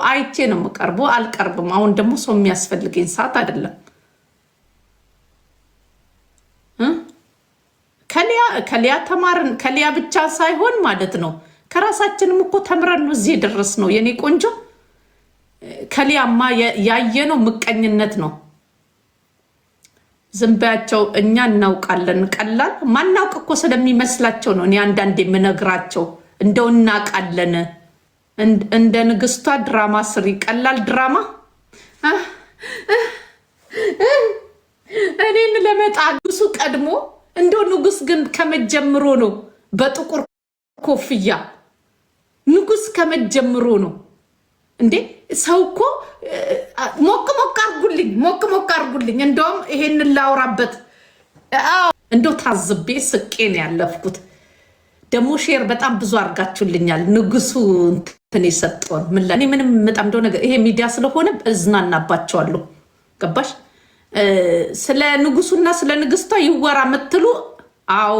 አይቼ ነው የምቀርበው። አልቀርብም። አሁን ደግሞ ሰው የሚያስፈልገኝ ሰዓት አይደለም። ከሊያ ተማርን። ከሊያ ብቻ ሳይሆን ማለት ነው ከራሳችንም እኮ ተምረን ነው እዚህ የደረስ ነው። የኔ ቆንጆ ከሊያማ ያየነው ምቀኝነት ነው። ዝምባያቸው እኛ እናውቃለን። ቀላል ማናውቅ እኮ ስለሚመስላቸው ነው። እኔ አንዳንዴ የምነግራቸው እንደው እናውቃለን። እንደ ንግስቷ ድራማ ስሪ። ቀላል ድራማ እኔን ለመጣ ንጉሱ ቀድሞ እንደው ንጉስ ግን ከመጀምሮ ነው በጥቁር ኮፍያ ንጉስ ከመጀምሮ ነው እንዴ። ሰው እኮ ሞቅ ሞቅ አርጉልኝ። እንደውም ይሄንን ላውራበት እንደው ታዝቤ ስቄን ያለፍኩት ደግሞ ሼር በጣም ብዙ አርጋችሁልኛል። ንጉሱ እንትን የሰጠውን እኔ ምንም በጣም እንደው ነገር ይሄ ሚዲያ ስለሆነ እዝናናባቸዋለሁ። ገባሽ? ስለ ንጉሱና ስለ ንግስቷ ይወራ የምትሉ አዎ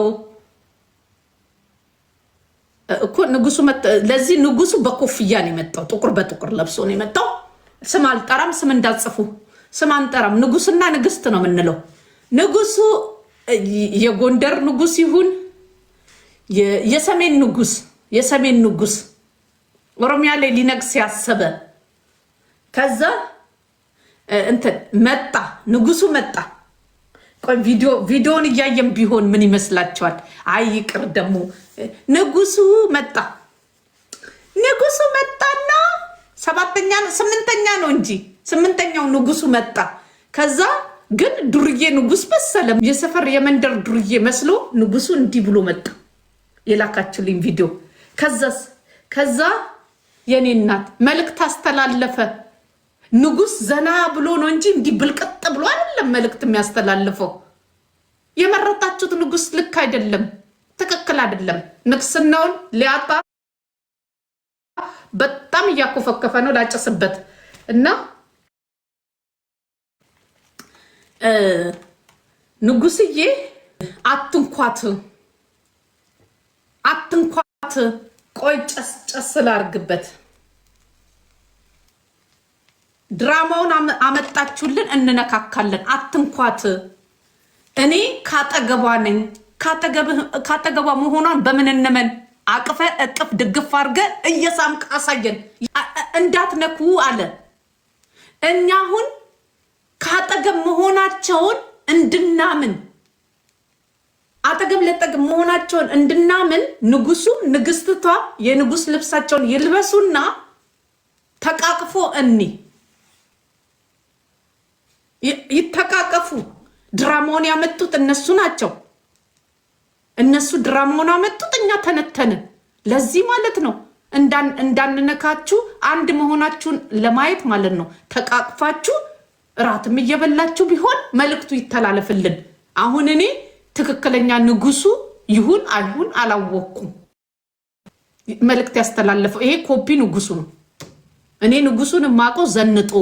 እኮ ንጉሱ ለዚህ ንጉሱ በኮፍያ ነው የመጣው። ጥቁር በጥቁር ለብሶ ነው የመጣው። ስም አልጠራም፣ ስም እንዳጽፉ ስም አንጠራም። ንጉስና ንግስት ነው የምንለው። ንጉሱ የጎንደር ንጉስ ይሁን የሰሜን ንጉስ ኦሮሚያ ላይ ሊነግስ ያሰበ ከዛ እንትን መጣ፣ ንጉሱ መጣ። ቆይ ቪዲዮን እያየም ቢሆን ምን ይመስላችኋል? አይ ይቅር ደግሞ ንጉሱ መጣና ሰባተኛ ነው ስምንተኛ ነው እንጂ ስምንተኛው ንጉሱ መጣ። ከዛ ግን ዱርዬ ንጉስ መሰለም የሰፈር የመንደር ዱርዬ መስሎ ንጉሱ እንዲህ ብሎ መጣ። የላካችሁልኝ ቪዲዮ ከዛ የኔ እናት መልእክት አስተላለፈ። ንጉስ ዘና ብሎ ነው እንጂ እንዲህ ብልቅጥ ብሎ አይደለም መልእክት የሚያስተላልፈው። የመረጣችሁት ንጉስ ልክ አይደለም፣ ትክክል አይደለም። ንግስናውን ሊያጣ በጣም እያኮፈከፈ ነው። ላጨስበት እና ንጉስዬ አትንኳት። ቆይ ጨስ ላርግበት። ድራማውን አመጣችሁልን፣ እንነካካለን። አትንኳት። እኔ ካጠገቧ ነኝ። ካጠገቧ መሆኗን በምን እንመን? አቅፈ እቅፍ ድግፍ አድርገ እየሳምክ አሳየን። እንዳትነኩ አለ። እኛ አሁን ካጠገብ መሆናቸውን እንድናምን አጠገብ ለጠገብ መሆናቸውን እንድናምን ንጉሱ ንግስትቷ የንጉስ ልብሳቸውን ይልበሱና ተቃቅፎ ይተቃቀፉ። ድራማውን ያመጡት እነሱ ናቸው። እነሱ ድራማውን አመጡት፣ እኛ ተነተንን። ለዚህ ማለት ነው እንዳንነካችሁ አንድ መሆናችሁን ለማየት ማለት ነው። ተቃቅፋችሁ እራትም እየበላችሁ ቢሆን መልእክቱ ይተላለፍልን። አሁን እኔ ትክክለኛ ንጉሱ ይሁን አይሁን አላወኩም። መልእክት ያስተላለፈው ይሄ ኮፒ ንጉሱ ነው። እኔ ንጉሱን ማቆ ዘንጦ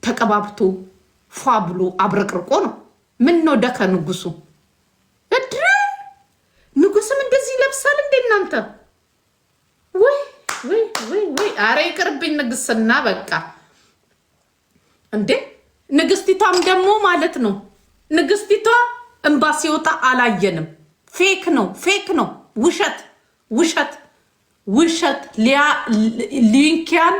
ተቀባብቶ ፏ ብሎ አብረቅርቆ ነው። ምን ነው ደከ ንጉሱ ንጉስም እንደዚህ ይለብሳል እንዴ እናንተ? ወይ አረ ይቅርብኝ ንግስና በቃ እንዴ። ንግስቲቷም ደግሞ ማለት ነው ንግስቲቷ እንባ ሲወጣ አላየንም። ፌክ ነው ውሸት ሊንኪያን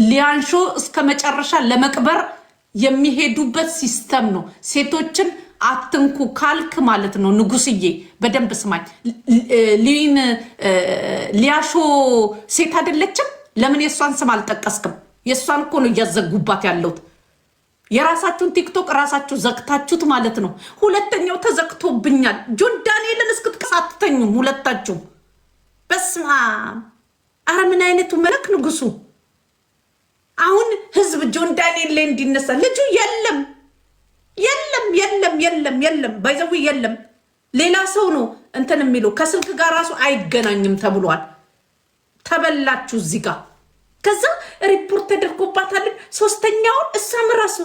ሊያንሾ እስከ መጨረሻ ለመቅበር የሚሄዱበት ሲስተም ነው። ሴቶችን አትንኩ ካልክ ማለት ነው ንጉስዬ በደንብ ስማኝ። ሊያሾ ሴት አይደለችም? ለምን የእሷን ስም አልጠቀስክም? የእሷን እኮ ነው እያዘጉባት ያለውት። የራሳችሁን ቲክቶክ ራሳችሁ ዘግታችሁት ማለት ነው። ሁለተኛው ተዘግቶብኛል። ጆን ዳንኤልን እስክትቀሳትተኙም ሁለታችሁም። በስማ አረ ምን አይነቱ መለክ ንጉሱ። አሁን ህዝብ ጆን ዳንኤል ላይ እንዲነሳ ልጁ የለም ባይዘው የለም። ሌላ ሰው ነው እንትን የሚለው ከስልክ ጋር ራሱ አይገናኝም ተብሏል። ተበላችሁ እዚህ ጋር። ከዛ ሪፖርት ተደርጎባታል። ሶስተኛውን እሷም ራሱ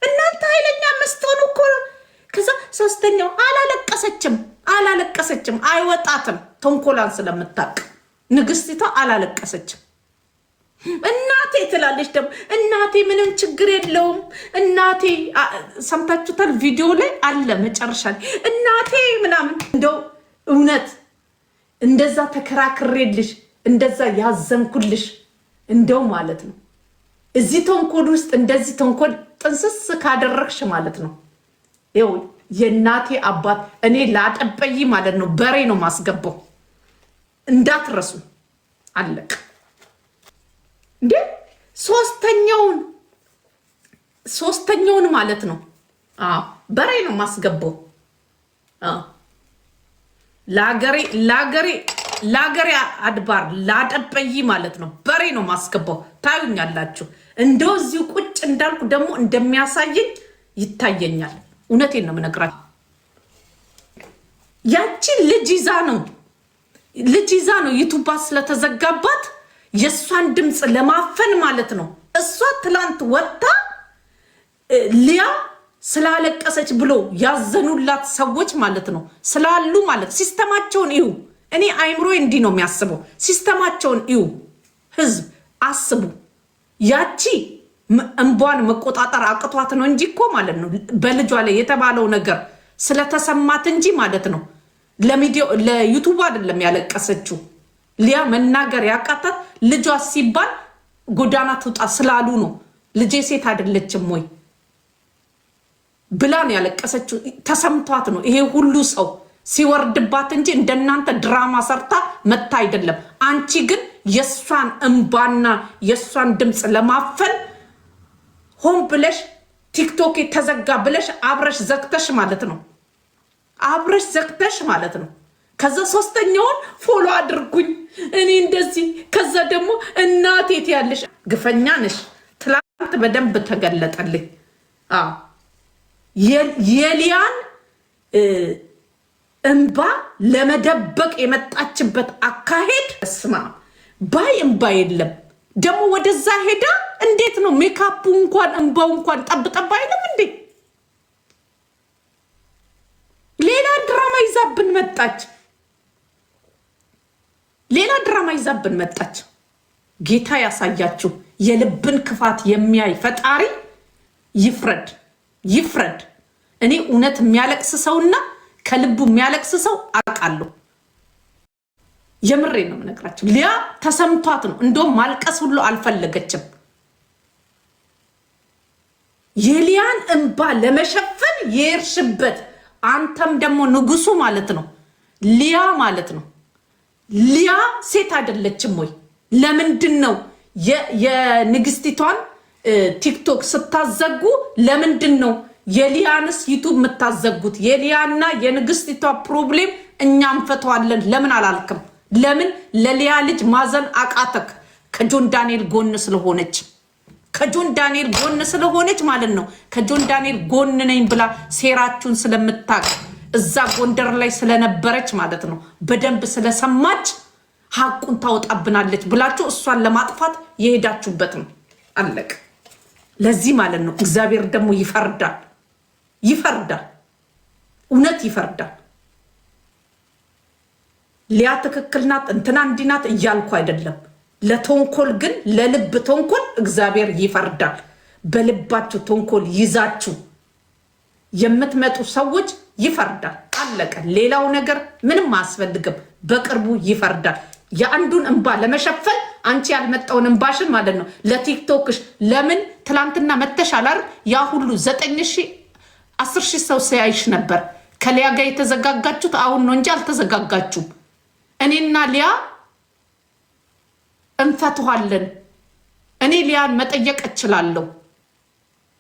እናንተ ኃይለኛ መስተሆኑ እኮ። ከዛ ሶስተኛው አላለቀሰችም፣ አይወጣትም። ተንኮላን ስለምታቅ ንግስቲቷ አላለቀሰችም። እናቴ ትላለች ደግሞ እናቴ ምንም ችግር የለውም እናቴ ሰምታችሁታል ቪዲዮ ላይ አለ መጨረሻ ላይ እናቴ ምናምን እንደው እውነት እንደዛ ተከራክሬልሽ እንደዛ ያዘንኩልሽ እንደው ማለት ነው እዚህ ተንኮል ውስጥ እንደዚህ ተንኮል ጥንስስ ካደረግሽ ማለት ነው ይኸው የእናቴ አባት እኔ ላጠበይ ማለት ነው በሬ ነው ማስገባው እንዳትረሱ አለቅ እንዴ ሶስተኛውን ማለት ነው በሬ ነው ማስገባው ላገሬ አድባር ላጠበይ ማለት ነው በሬ ነው ማስገባው ታዩኛላችሁ እንደው እዚሁ ቁጭ እንዳልኩ ደግሞ እንደሚያሳየኝ ይታየኛል እውነቴን ነው የምነግራችሁ ያቺ ልጅ ይዛ ነው ዩቲዩብ ስለተዘጋባት የሷን ድምጽ ለማፈን ማለት ነው እሷ ትላንት ወጣ ሊያ ስላለቀሰች ብሎ ያዘኑላት ሰዎች ማለት ነው ስላሉ ማለት ሲስተማቸውን እዩ እኔ አይምሮ እንዲህ ነው የሚያስበው ሲስተማቸውን እዩ ህዝብ አስቡ ያቺ እንቧን መቆጣጠር አቅቷት ነው እንጂ እኮ ማለት ነው በልጇ ላይ የተባለው ነገር ስለተሰማት እንጂ ማለት ነው ለዩቲዩብ አይደለም ያለቀሰችው ሊያ መናገር ያቃታት ልጇ ሲባል ጎዳና ትውጣ ስላሉ ነው ልጄ ሴት አይደለችም ወይ ብላን ያለቀሰችው ተሰምቷት ነው ይሄ ሁሉ ሰው ሲወርድባት እንጂ እንደናንተ ድራማ ሰርታ መታ አይደለም አንቺ ግን የሷን እንባና የሷን ድምጽ ለማፈን ሆን ብለሽ ቲክቶክ ተዘጋ ብለሽ አብረሽ ዘግተሽ ማለት ነው ከዛ ሶስተኛውን ፎሎ አድርጉኝ እኔ እንደዚህ ከዛ ደግሞ እናቴት ያለሽ ግፈኛ ነሽ ትላንት በደንብ ተገለጠልኝ የሊያን እንባ ለመደበቅ የመጣችበት አካሄድ እስማ ባይ እንባ የለም ደግሞ ወደዛ ሄዳ እንዴት ነው ሜካፑ እንኳን እንባው እንኳን ጠብጠባ አይደለም እንዴ ሌላ ድራማ ይዛብን መጣች ጌታ ያሳያችሁ የልብን ክፋት የሚያይ ፈጣሪ ይፍረድ እኔ እውነት የሚያለቅስ ሰውና ከልቡ የሚያለቅስ ሰው አውቃለሁ የምሬ ነው የምነግራችሁ ሊያ ተሰምቷት ነው እንደውም ማልቀስ ሁሉ አልፈለገችም የሊያን እንባ ለመሸፈን የርሽበት አንተም ደግሞ ንጉሱ ማለት ነው ሊያ ማለት ነው ሊያ ሴት አይደለችም ወይ ለምንድን ነው የንግስቲቷን ቲክቶክ ስታዘጉ ለምንድን ነው የሊያንስ ዩቲዩብ የምታዘጉት የሊያና የንግስቲቷ ፕሮብሌም እኛም ፈተዋለን ለምን አላልክም ለምን ለሊያ ልጅ ማዘን አቃተክ ከጆን ዳንኤል ጎን ስለሆነች ማለት ነው ከጆን ዳንኤል ጎን ነኝ ብላ ሴራችሁን ስለምታቅ እዛ ጎንደር ላይ ስለነበረች ማለት ነው በደንብ ስለሰማች ሐቁን ታወጣብናለች ብላችሁ እሷን ለማጥፋት የሄዳችሁበት ነው አለቅ ለዚህ ማለት ነው እግዚአብሔር ደግሞ ይፈርዳል እውነት ይፈርዳል ሊያ ትክክል ናት እንትና እንዲናት እያልኩ አይደለም ለተንኮል ግን ለልብ ተንኮል እግዚአብሔር ይፈርዳል በልባችሁ ተንኮል ይዛችሁ የምትመጡ ሰዎች ይፈርዳል አለቀ ሌላው ነገር ምንም አያስፈልግም በቅርቡ ይፈርዳል የአንዱን እንባ ለመሸፈን አንቺ ያልመጣውን እንባሽን ማለት ነው ለቲክቶክሽ ለምን ትላንትና መተሻላር ያ ሁሉ 9,000 10,000 ሰው ሲያይሽ ነበር ከሊያ ጋር የተዘጋጋችሁት አሁን ነው እንጂ አልተዘጋጋችሁም እኔና ሊያ እንፈትዋለን እኔ ሊያን መጠየቅ እችላለሁ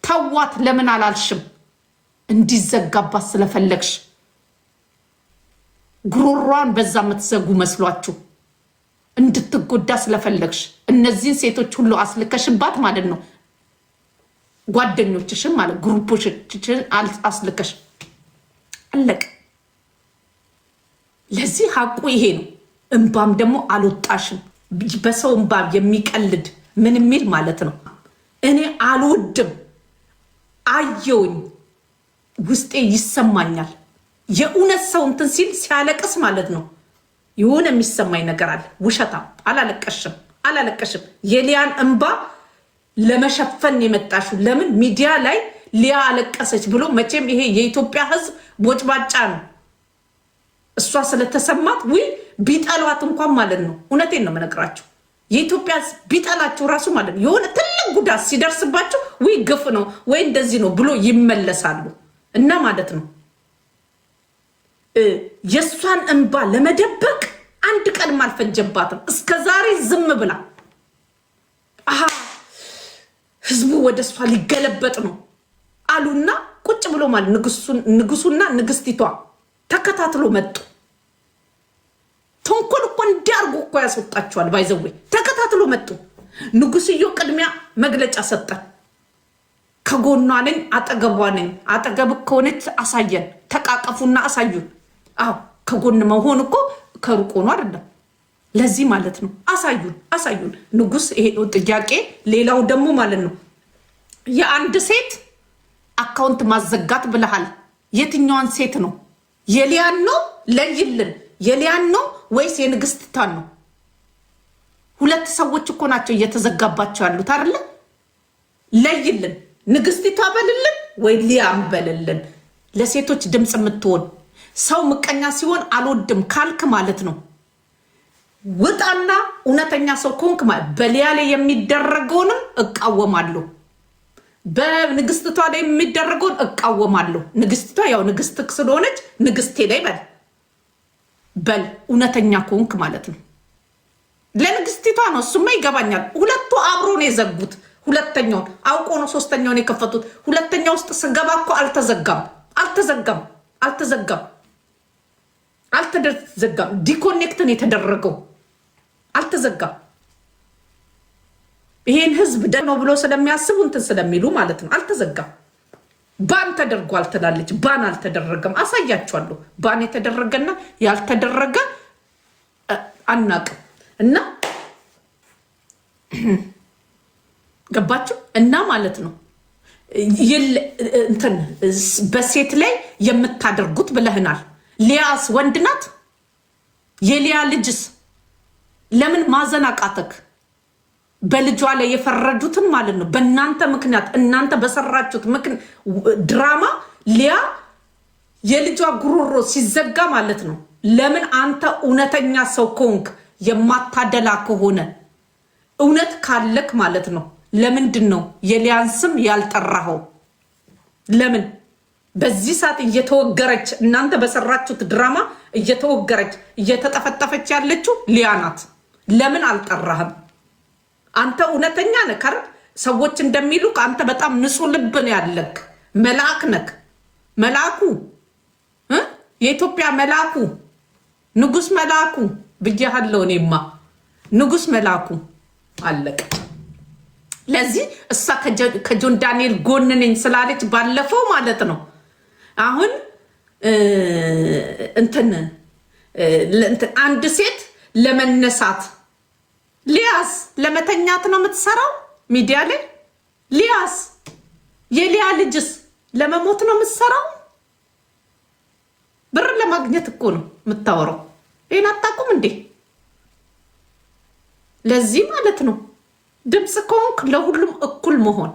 ተዋት ለምን አላልሽም እንዲዘጋባት ስለፈለግሽ ጉሮሯን በዛ የምትዘጉ መስሏችሁ እንድትጎዳ ስለፈለግሽ እነዚህን ሴቶች ሁሉ አስልከሽባት ማለት ነው ጓደኞችሽን ማለት ግሩፖችሽን አስልከሽ አለቅ ለዚህ ሐቁ ይሄ ነው እንባም ደግሞ አልወጣሽም በሰው እንባ የሚቀልድ ምን የሚል ማለት ነው እኔ አልወድም አየውኝ ውስጤ ይሰማኛል የእውነት ሰው እንትን ሲል ሲያለቅስ ማለት ነው የሆነ የሚሰማኝ ነገር አለ ውሸታም አላለቀሽም አላለቀሽም። የሊያን እንባ ለመሸፈን የመጣሹ ለምን ሚዲያ ላይ ሊያ አለቀሰች ብሎ መቼም ይሄ የኢትዮጵያ ሕዝብ ቦጭባጫ ነው። እሷ ስለተሰማት ወይ ቢጠሏት እንኳን ማለት ነው። እውነቴን ነው የምነግራቸው። የኢትዮጵያ ሕዝብ ቢጠላቸው ራሱ ማለት ነው የሆነ ትልቅ ጉዳት ሲደርስባቸው ወይ ግፍ ነው ወይ እንደዚህ ነው ብሎ ይመለሳሉ። እና ማለት ነው የእሷን እንባ ለመደበቅ አንድ ቀንም አልፈጀባትም። እስከ ዛሬ ዝም ብላ ህዝቡ ወደ እሷ ሊገለበጥ ነው አሉና ቁጭ ብሎ ማለት ንጉሱና ንግስቲቷ ተከታትሎ መጡ። ተንኮል እኮ እንዲያርጉ እኮ ያስወጣቸዋል። ባይዘዌ ተከታትሎ መጡ። ንጉስዮ ቅድሚያ መግለጫ ሰጠ። ከጎኗ ነኝ፣ አጠገቧ ነኝ። አጠገብ ከሆነች አሳየን፣ ተቃቀፉና አሳዩን። አዎ ከጎን መሆን እኮ ከሩቅ ሆኖ አይደለም። ለዚህ ማለት ነው አሳዩን። ንጉስ ይሄ ነው ጥያቄ። ሌላው ደግሞ ማለት ነው የአንድ ሴት አካውንት ማዘጋት ብለሃል። የትኛዋን ሴት ነው? የሊያን ነው? ለይልን። የሊያን ነው ወይስ የንግስቲቷን ነው? ሁለት ሰዎች እኮ ናቸው እየተዘጋባቸው ያሉት አይደለ? ለይልን። ንግስቲቷ በልልን ወይ ሊያን በልልን። ለሴቶች ድምፅ የምትሆን ሰው ምቀኛ ሲሆን አልወድም ካልክ ማለት ነው ውጣና እውነተኛ ሰው ኮንክ በሊያ ላይ የሚደረገውንም እቃወማለሁ፣ በንግስቲቷ ላይ የሚደረገውን እቃወማለሁ። ንግስቲቷ ያው ንግስት ስለሆነች ንግስቴ ላይ በል እውነተኛ ኮንክ ማለት ነው። ለንግስቲቷ ነው እሱማ ይገባኛል። ሁለቱ አብሮ ነው የዘጉት። ሁለተኛውን አውቆ ነው ሶስተኛውን የከፈቱት። ሁለተኛ ውስጥ ስገባ እኮ አልተዘጋም። ዲኮኔክትን የተደረገው አልተዘጋም። ይሄን ህዝብ ነው ብሎ ስለሚያስቡ እንትን ስለሚሉ ማለት ነው። አልተዘጋም። ባን ተደርጓል ትላለች። ባን አልተደረገም። አሳያችኋለሁ። ባን የተደረገና ያልተደረገ አናቅም። እና ገባችሁ? እና ማለት ነው እንትን በሴት ላይ የምታደርጉት ብለህናል። ሊያስ ወንድ ናት። የሊያ ልጅስ ለምን ማዘን አቃተክ? በልጇ ላይ የፈረዱትን ማለት ነው በእናንተ ምክንያት እናንተ በሰራችሁት ድራማ ሊያ የልጇ ጉሮሮ ሲዘጋ ማለት ነው። ለምን አንተ እውነተኛ ሰው ከሆንክ የማታደላ ከሆነ እውነት ካለክ ማለት ነው ለምንድን ነው የሊያን ስም ያልጠራኸው? ለምን በዚህ ሰዓት እየተወገረች እናንተ በሰራችሁት ድራማ እየተወገረች እየተጠፈጠፈች ያለችው ሊያ ናት። ለምን አልጠራህም? አንተ እውነተኛ ነህ። ሰዎች እንደሚሉ አንተ በጣም ንጹህ ልብ ነው ያለክ። መልአክ ነክ። መልአኩ የኢትዮጵያ መልአኩ ንጉስ መልአኩ ብያለሁ። እኔማ ንጉስ መልአኩ አለቀ። ለዚህ እሷ ከጆን ዳንኤል ጎን ነኝ ስላለች ባለፈው ማለት ነው አሁን እንትን አንድ ሴት ለመነሳት ሊያስ ለመተኛት ነው የምትሰራው ሚዲያ ላይ። ሊያስ የሊያ ልጅስ ለመሞት ነው የምትሰራው። ብር ለማግኘት እኮ ነው የምታወራው። ይህን አታውቁም እንዴ? ለዚህ ማለት ነው ድምፅ ከሆንክ ለሁሉም እኩል መሆን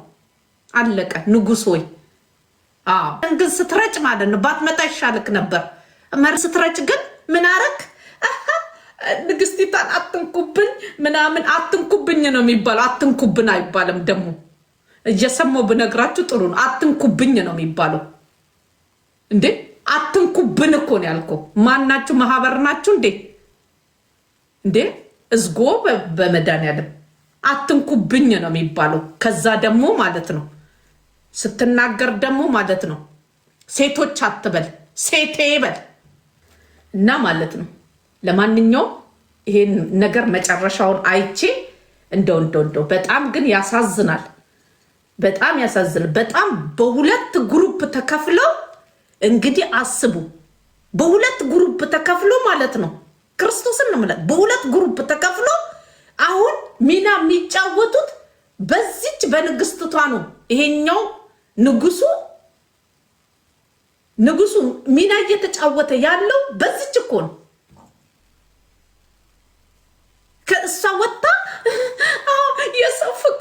አለቀ። ንጉስ ወይ ግን ስትረጭ ማለት ነው ባትመጣ ይሻልክ ነበር። መር ስትረጭ ግን ምን አረክ? ንግስቲቷን አትንኩብኝ ምናምን አትንኩብኝ ነው የሚባለው። አትንኩብን አይባልም። ደግሞ እየሰማው ብነግራችሁ ጥሩ ነው። አትንኩብኝ ነው የሚባለው እንዴ? አትንኩብን እኮ ነው ያልከው። ማናችሁ ማህበር ናችሁ እንዴ? እንዴ እዝጎ በመድኃኒዓለም አትንኩብኝ ነው የሚባለው። ከዛ ደግሞ ማለት ነው ስትናገር ደግሞ ማለት ነው ሴቶች አትበል ሴቴ በል እና ማለት ነው። ለማንኛውም ይሄን ነገር መጨረሻውን አይቼ እንደው በጣም ግን ያሳዝናል። በጣም ያሳዝናል። በጣም በሁለት ግሩፕ ተከፍለው እንግዲህ አስቡ። በሁለት ግሩፕ ተከፍሎ ማለት ነው ክርስቶስን ነው ማለት በሁለት ግሩፕ ተከፍሎ አሁን ሚና የሚጫወቱት በዚች በንግስቷ ነው። ይሄኛው ንጉሱ ሚና እየተጫወተ ያለው በዚች እኮ ነው። ከእሷ ወጣ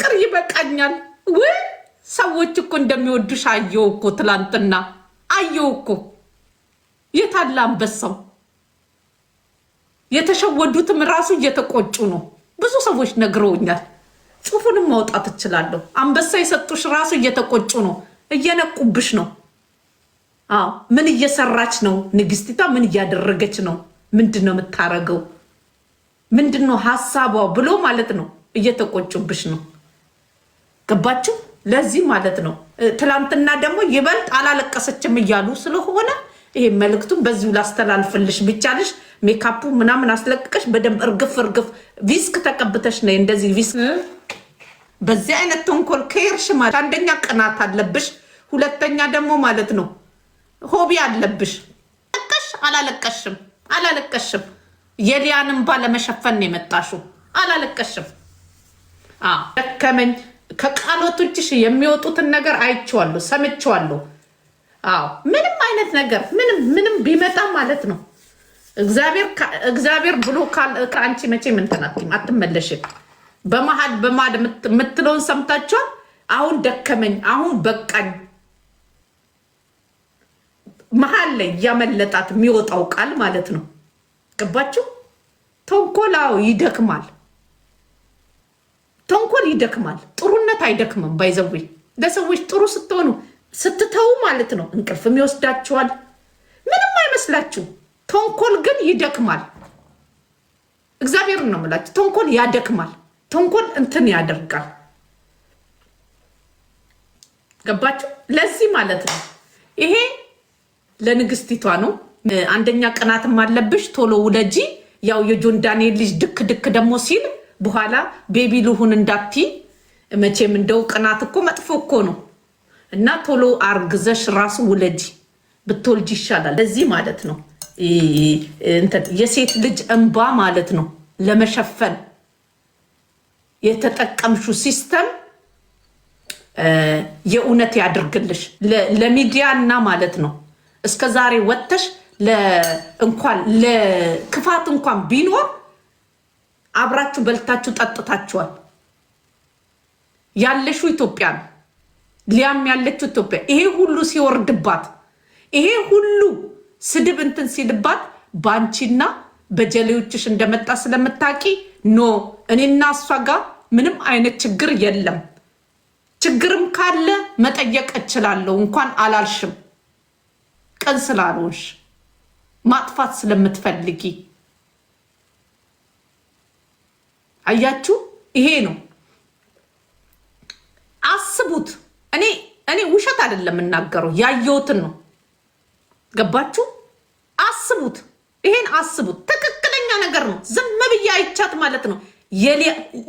ፍቅር ይበቃኛል። ወይ ሰዎች እኮ እንደሚወዱሽ አየሁ እኮ ትላንትና አየሁ እኮ። የታለ አንበሳው? የተሸወዱትም ራሱ እየተቆጩ ነው። ብዙ ሰዎች ነግረውኛል። ጽሑፉንም ማውጣት እችላለሁ። አንበሳ የሰጡሽ ራሱ እየተቆጩ ነው፣ እየነቁብሽ ነው። አዎ ምን እየሰራች ነው ንግስቲቷ? ምን እያደረገች ነው? ምንድን ነው የምታረገው? ምንድን ነው ሀሳቧ ብሎ ማለት ነው። እየተቆጩብሽ ነው። ገባችሁ? ለዚህ ማለት ነው። ትላንትና ደግሞ ይበልጥ አላለቀሰችም እያሉ ስለሆነ ይሄ መልእክቱን በዚሁ ላስተላልፍልሽ። ቢቻልሽ ሜካፑ ምናምን አስለቅቀሽ በደንብ እርግፍ ቪስክ ተቀብተሽ ነው እንደዚህ ቪስክ። በዚህ አይነት ተንኮል ከሄድሽ ማለት አንደኛ ቅናት አለብሽ፣ ሁለተኛ ደግሞ ማለት ነው ሆቢ አለብሽ። አላለቀሽም። የሊያንም ባለመሸፈን ነው የመጣሽው። አላለቀሽም። ደከመኝ። ከቃሎቶችሽ የሚወጡትን ነገር አይቼዋለሁ፣ ሰምቼዋለሁ። ምንም አይነት ነገር ምንም ቢመጣ ማለት ነው እግዚአብሔር ብሎ ከአንቺ መቼ ምንትናትም አትመለሽም። በመሀል የምትለውን ሰምታችኋል። አሁን ደከመኝ፣ አሁን በቃኝ። መሀል ላይ እያመለጣት የሚወጣው ቃል ማለት ነው። ገባችሁ? ተንኮላው ይደክማል። ተንኮል ይደክማል። ጥሩነት አይደክምም። ባይዘዌ ለሰዎች ጥሩ ስትሆኑ ስትተው ማለት ነው እንቅልፍም ይወስዳችኋል። ምንም አይመስላችሁ። ተንኮል ግን ይደክማል። እግዚአብሔርን ነው የምላችሁ። ተንኮል ያደክማል። ተንኮል እንትን ያደርጋል። ገባችሁ? ለዚህ ማለት ነው ይሄ ለንግስቲቷ ነው። አንደኛ ቅናትም አለብሽ። ቶሎ ውለጂ። ያው የጆን ዳንኤል ልጅ ድክ ደግሞ ሲል በኋላ ቤቢ ልሁን እንዳቲ መቼም እንደው ቅናት እኮ መጥፎ እኮ ነው እና ቶሎ አርግዘሽ ራሱ ውለጂ። ብትወልጂ ይሻላል። ለዚህ ማለት ነው የሴት ልጅ እንባ ማለት ነው ለመሸፈን የተጠቀምሹ ሲስተም የእውነት ያድርግልሽ። ለሚዲያ እና ማለት ነው እስከ ዛሬ ወጥተሽ እንኳን ለክፋት እንኳን ቢኖር አብራችሁ በልታችሁ ጠጥታችኋል። ያለሽው ኢትዮጵያ ነው። ሊያም ያለችው ኢትዮጵያ። ይሄ ሁሉ ሲወርድባት፣ ይሄ ሁሉ ስድብ እንትን ሲልባት ባንቺና በጀሌዎችሽ እንደመጣ ስለምታቂ ኖ እኔና እሷ ጋር ምንም አይነት ችግር የለም። ችግርም ካለ መጠየቅ እችላለሁ። እንኳን አላልሽም ቀን ስላልሆንሽ ማጥፋት ስለምትፈልጊ። አያችሁ? ይሄ ነው። አስቡት። እኔ ውሸት አይደለም የምናገረው፣ ያየሁትን ነው። ገባችሁ? አስቡት። ይሄን አስቡት። ትክክለኛ ነገር ነው። ዝም ብዬ አይቻት ማለት ነው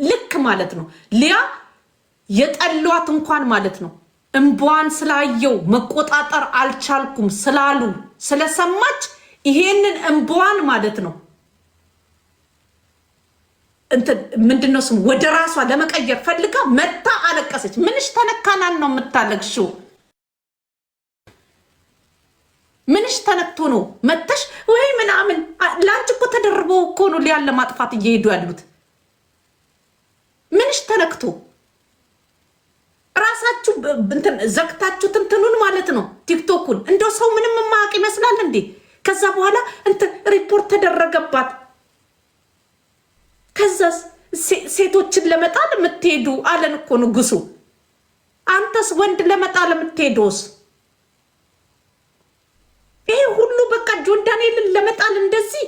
ልክ ማለት ነው ሊያ የጠሏት እንኳን ማለት ነው እንቧን ስላየው መቆጣጠር አልቻልኩም ስላሉ ስለሰማች ይሄንን እንቧን ማለት ነው ምንድነው ስም ወደ ራሷ ለመቀየር ፈልጋ መታ አለቀሰች። ምንሽ ተነካናን ነው የምታለቅሽው? ምንሽ ተነክቶ ነው መተሽ ወይ ምናምን? ላንቺ እኮ ተደርበው እኮ ነው ሊያን ለማጥፋት እየሄዱ ያሉት። ምንሽ ተነክቶ ራሳችሁ ዘግታችሁ ትንትኑን ማለት ነው ቲክቶኩን። እንደው ሰው ምንም ማያውቅ ይመስላል እንዴ? ከዛ በኋላ ሪፖርት ተደረገባት። ከዛስ ሴቶችን ለመጣል የምትሄዱ አለን እኮ ንጉሱ። አንተስ ወንድ ለመጣል የምትሄዱስ? ይሄ ሁሉ በቃ ጆን ዳንኤልን ለመጣል እንደዚህ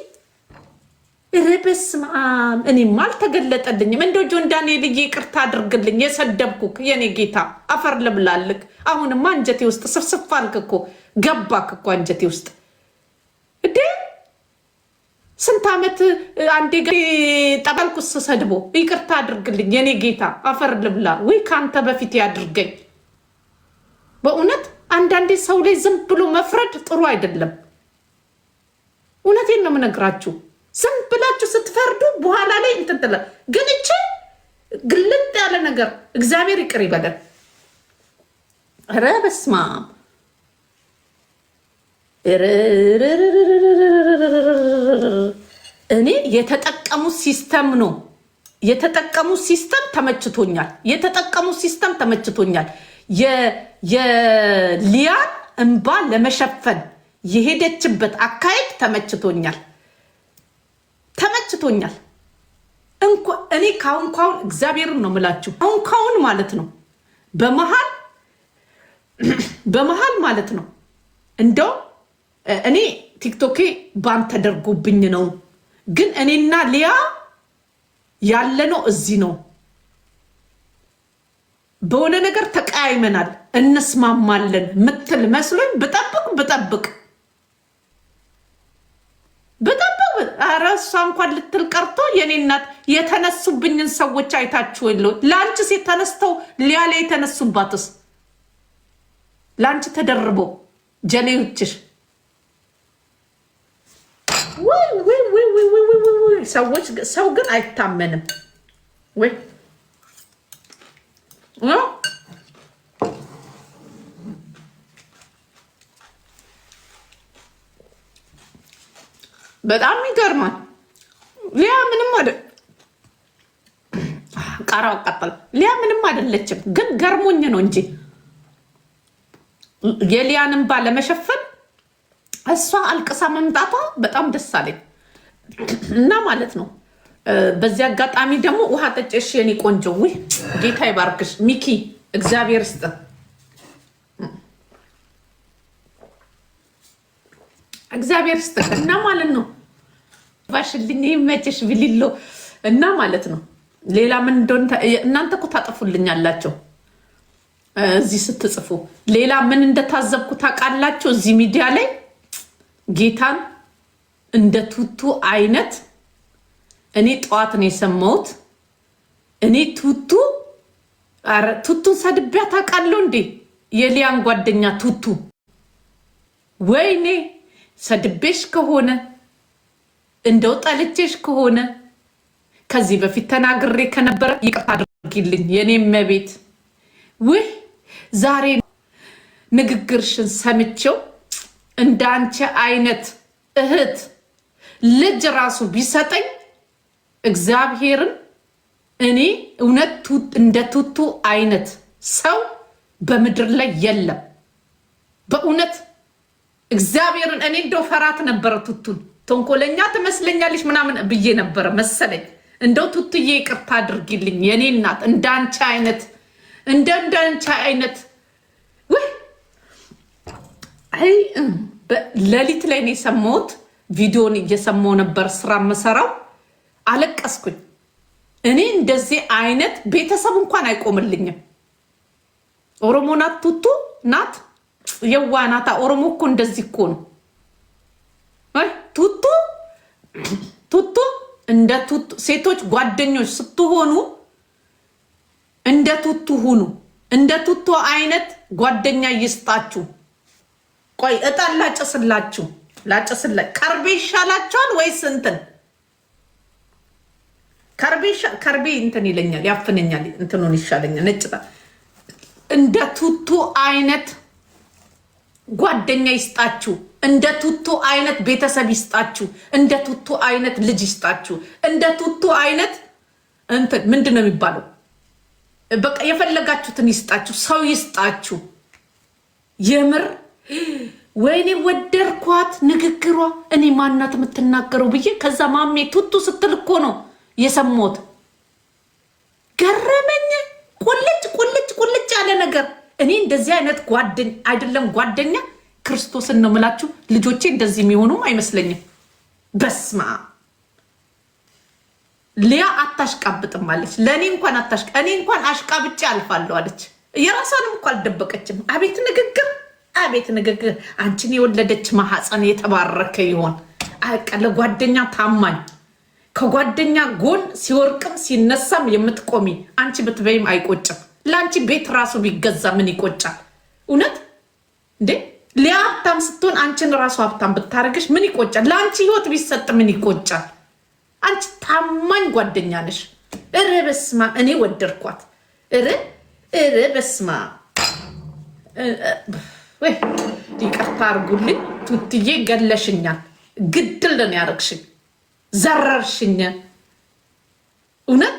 በስመ አብ። እኔማ አልተገለጠልኝም። እንደው ጆን ዳንኤል ይቅርታ አድርግልኝ የሰደብኩክ የኔ ጌታ፣ አፈር ልብላልክ። አሁንማ አንጀቴ ውስጥ ስፍስፍ አልክ እኮ፣ ገባክ እኮ አንጀቴ ውስጥ እዴ። ስንት ዓመት አንዴ ጠበልኩስ ሰድቦ ይቅርታ አድርግልኝ የኔ ጌታ፣ አፈር ልብላ። ወይ ከአንተ በፊት ያድርገኝ በእውነት። አንዳንዴ ሰው ላይ ዝም ብሎ መፍረድ ጥሩ አይደለም። እውነቴን ነው የምነግራችሁ። ዝም ብላችሁ ስትፈርዱ በኋላ ላይ እንትንትለ ግን እቺ ግልጥ ያለ ነገር እግዚአብሔር ይቅር ይበለን። ኧረ በስመ አብ። እኔ የተጠቀሙት ሲስተም ነው የተጠቀሙ ሲስተም ተመችቶኛል። የተጠቀሙ ሲስተም ተመችቶኛል። የሊያን እንባ ለመሸፈን የሄደችበት አካሄድ ተመችቶኛል። እኔ ካሁን እግዚአብሔርን ነው የምላችሁ። ካሁን ማለት ነው በመሃል ማለት ነው እንደው እኔ ቲክቶኬ ባን ተደርጎብኝ ነው፣ ግን እኔና ሊያ ያለነው እዚህ ነው። በሆነ ነገር ተቀያይመናል፣ እንስማማለን ምትል መስሎኝ ብጠብቅ ኧረ እሷ እንኳን ልትል ቀርቶ የኔ እናት የተነሱብኝን ሰዎች አይታችሁ የለው? ለአንቺስ የተነስተው ሊያ ላይ የተነሱባትስ ለአንቺ ተደርቦ ጀሌዎችሽ ሰው ግን አይታመንም ወይ? በጣም ይገርማል። ሊያ ምንም ቃራው አቃጠለ። ሊያ ምንም አይደለችም፣ ግን ገርሞኝ ነው እንጂ የሊያንን ባለመሸፈን እሷ አልቅሳ መምጣቷ በጣም ደስ አለኝ እና ማለት ነው። በዚህ አጋጣሚ ደግሞ ውሃ ጠጭሽ የኔ ቆንጆ። ውይ ጌታ ይባርክሽ ሚኪ፣ እግዚአብሔር ይስጥ። እግዚአብሔር ይስጥ እና ማለት ነው። ባሽልኝ ይመችሽ ብሊሎ እና ማለት ነው። ሌላ ምን እንደሆነ እናንተ እኮ ታጠፉልኛላችሁ እዚህ ስትጽፉ። ሌላ ምን እንደታዘብኩ ታውቃላችሁ? እዚህ ሚዲያ ላይ ጌታን እንደ ቱቱ አይነት እኔ ጠዋት ነው የሰማሁት። እኔ ቱቱን ሰድቢያ ታውቃለሁ እንዴ? የሊያን ጓደኛ ቱቱ። ወይኔ ሰድቤሽ ከሆነ እንደው ጠልቼሽ ከሆነ ከዚህ በፊት ተናግሬ ከነበረ ይቅርታ አድርጊልኝ የኔ መቤት። ውይ ዛሬ ንግግርሽን ሰምቼው እንዳንቺ አይነት እህት ልጅ ራሱ ቢሰጠኝ እግዚአብሔርን እኔ እውነት እንደ ቱቱ አይነት ሰው በምድር ላይ የለም። በእውነት እግዚአብሔርን እኔ እንደው ፈራት ነበረ። ቱቱን ተንኮለኛ ትመስለኛለሽ ምናምን ብዬ ነበረ መሰለኝ። እንደው ቱቱዬ ይቅርታ አድርጊልኝ የኔ እናት። እንዳንቺ አይነት እንዳንቺ አይነት ወይ አይ ሌሊት ላይ ነው የሰማሁት። ቪዲዮን እየሰማሁ ነበር ስራ መሰራው፣ አለቀስኩኝ። እኔ እንደዚህ አይነት ቤተሰብ እንኳን አይቆምልኝም። ኦሮሞ ናት ቱቱ ናት፣ የዋናታ ኦሮሞ እኮ እንደዚህ እኮ ነው። ቱቱ እንደ ቱቱ ሴቶች ጓደኞች ስትሆኑ እንደ ቱቱ ሁኑ። እንደ ቱቱ አይነት ጓደኛ ይስጣችሁ። ቆይ እጣን ላጨስላችሁ። ከርቤ ይሻላችኋል ወይስ እንትን? ከርቤ እንትን ይለኛል፣ ያፍነኛል። እንትኑን ይሻለኛል ነጭ። እንደ ቱቱ አይነት ጓደኛ ይስጣችሁ። እንደ ቱቱ አይነት ቤተሰብ ይስጣችሁ። እንደ ቱቱ አይነት ልጅ ይስጣችሁ። እንደ ቱቱ አይነት እንትን ምንድን ነው የሚባለው? በቃ የፈለጋችሁትን ይስጣችሁ። ሰው ይስጣችሁ። የምር ወይኔ ወደርኳት ንግግሯ። እኔ ማናት የምትናገረው ብዬ ከዛ ማሜ ቱቱ ስትል እኮ ነው የሰማሁት። ገረመኝ። ቁልጭ ያለ ነገር። እኔ እንደዚህ አይነት ጓደኛ አይደለም ጓደኛ ክርስቶስን ነው የምላችሁ። ልጆቼ እንደዚህ የሚሆኑም አይመስለኝም። በስማ ሊያ አታሽቃብጥም አለች። ለእኔ እንኳን እኔ እንኳን አሽቃብጬ አልፋለሁ አለች። የራሷንም እኮ አልደበቀችም። አቤት ንግግር! አንቺን የወለደች ማሐፀን የተባረከ ይሆን። ለጓደኛ ታማኝ፣ ከጓደኛ ጎን ሲወርቅም ሲነሳም የምትቆሚ አንቺ ብትበይም አይቆጭም። ለአንቺ ቤት ራሱ ቢገዛ ምን ይቆጫል? እውነት እንዴ ሊያ ሀብታም ስትሆን አንቺን ራሱ ሀብታም ብታደርግሽ ምን ይቆጫል? ለአንቺ ህይወት ቢሰጥ ምን ይቆጫል? አንቺ ታማኝ ጓደኛ ነሽ። እረ በስማ እኔ ወደድኳት። እረ በስማ ወይ ይቅርታ አድርጉልኝ ቱትዬ፣ ገለሽኛል። ግድል ነው ያደረግሽኝ፣ ዘረርሽኝ። እውነት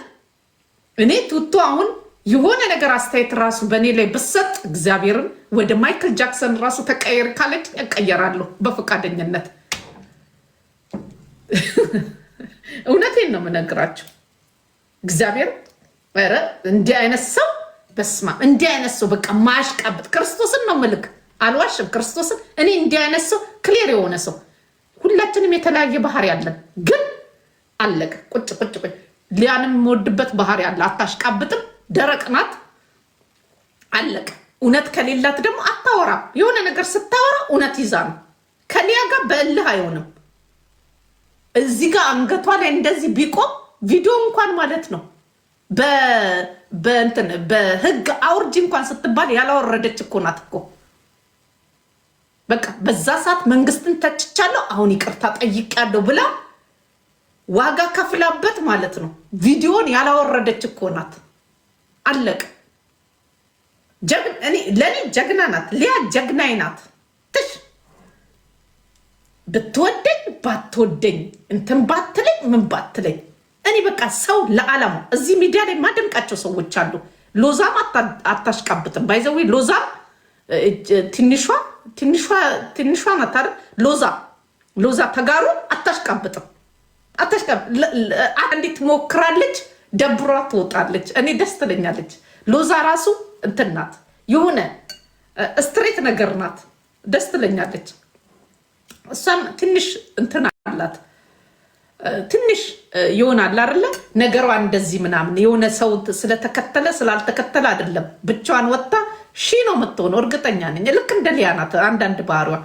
እኔ ቱቱ አሁን የሆነ ነገር አስተያየት ራሱ በእኔ ላይ ብሰጥ እግዚአብሔርን ወደ ማይክል ጃክሰን ራሱ ተቀየር ካለች እቀየራለሁ በፈቃደኝነት። እውነቴን ነው የምነግራቸው። እግዚአብሔር ኧረ እንዲህ አይነት ሰው በስማ እንዲህ አይነት ሰው በቃ ማሽቃበጥ ክርስቶስን ነው ምልክ አልዋሽም። ክርስቶስን እኔ እንዲህ አይነት ሰው ክሊር የሆነ ሰው ሁላችንም የተለያየ ባህሪ ያለን ግን አለቀ። ቁጭ ሊያንም የምወድበት ባህሪ አለ። አታሽቃብጥም፣ ደረቅ ናት፣ አለቀ። እውነት ከሌላት ደግሞ አታወራም። የሆነ ነገር ስታወራ እውነት ይዛ ነው። ከሊያ ጋር በእልህ አይሆንም። እዚህ ጋር አንገቷ ላይ እንደዚህ ቢቆም ቪዲዮ እንኳን ማለት ነው በእንትን በህግ አውርጅ እንኳን ስትባል ያላወረደች እኮ ናት እኮ። በቃ በዛ ሰዓት መንግስትን ተችቻለሁ አሁን ይቅርታ ጠይቄያለሁ ብላ ዋጋ ከፍላበት ማለት ነው ቪዲዮን ያላወረደች እኮ ናት። አለቀ። ለኔ ጀግና ናት። ሊያ ጀግናይ ናት። ትሽ ብትወደኝ ባትወደኝ እንትን ባትለኝ ምን ባትለኝ እኔ በቃ ሰው ለዓላማ እዚህ ሚዲያ ላይ ማደንቃቸው ሰዎች አሉ። ሎዛም አታሽቃብጥም። ባይዘዊ ሎዛም ትንሿ ናት አይደል? ሎዛ ተጋሩ አታሽቃብጥም። አንዲት ሞክራለች፣ ደብሯ ትወጣለች። እኔ ደስ ትለኛለች። ሎዛ ራሱ እንትን ናት፣ የሆነ ስትሬት ነገር ናት፣ ደስ ትለኛለች። እሷም ትንሽ እንትን አላት፣ ትንሽ ይሆናል አይደለ ነገሯ እንደዚህ ምናምን የሆነ ሰው ስለተከተለ ስላልተከተለ አይደለም። ብቻዋን ወጣ ነው የምትሆነው፣ እርግጠኛ ነኝ። ልክ እንደ ሊያ ናት። አንዳንድ ባህሪዋ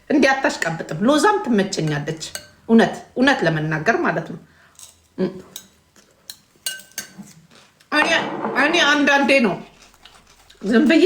እንዲህ አታሽቃብጥም። ሎዛም ትመቸኛለች፣ እውነት ለመናገር ማለት ነው። እኔ አንዳንዴ ነው ዝም ብዬ